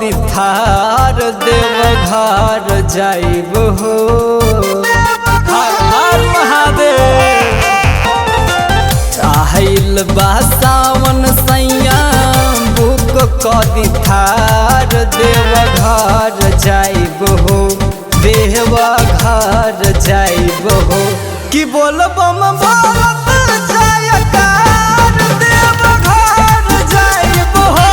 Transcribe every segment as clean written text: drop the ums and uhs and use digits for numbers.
कदी थार देवघर जाइब हो। हर हर महादेव। आइल बा सावन सैया बुक कदी थार देवघर जाइब हो। देवघर जाइब हो कि बोलबम बोलत जायकार देवघर जाइब हो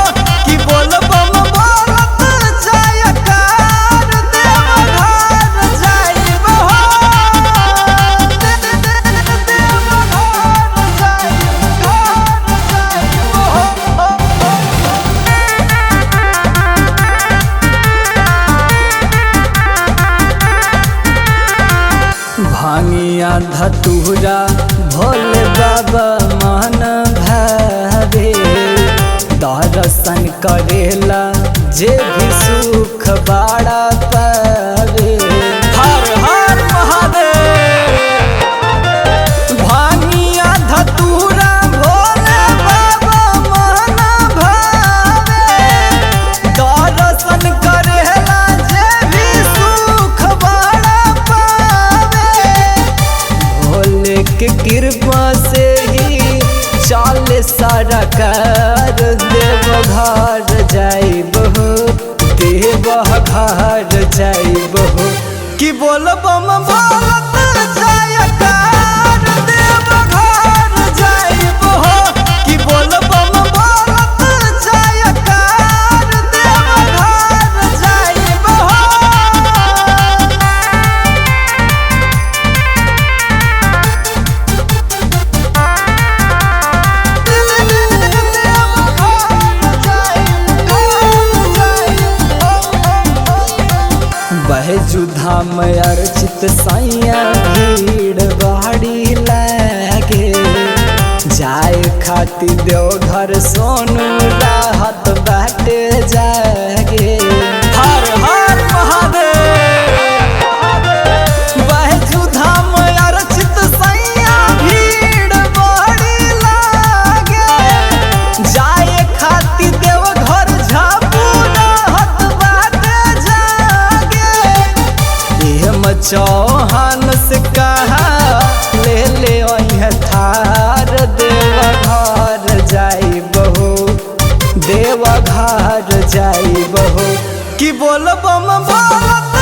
कि बोलबम बोलत जायकार देवघर जाइब हो। देवघर जाइब हो। भांगिया धतूरा भोले बाबा मन भावे। दर्शन करेला जे भी सुख बाड़ा पावे। हर हर महादेव। भांगिया धतूरा भोले बाबा मन भावे। दर्शन करेला जे भी सुख बाड़ा भोले के कृपा से ही चल सारा कर। देवघर जाइब हो। देवघर जाइब हो कि बोलबम बोलत जायकार देवघर जाइब हो कि बोलबम बोलत जायकार देवघर जाइब हो। बैजुधाम अर्चित सैया भीड़ बाड़ी लागे। जाए खातिर देवघर सोनू राहत बाटे जागे। हर हर महादेव। बैजुधाम अर्चित सैया भीड़ बाड़ी लागे। जाए खातिर देवघर झापू राहत बाटे जागे। चौहान से कहा ले ले थार देवघर जाइब हो। देवघर जाइब हो कि बोलबम बोलत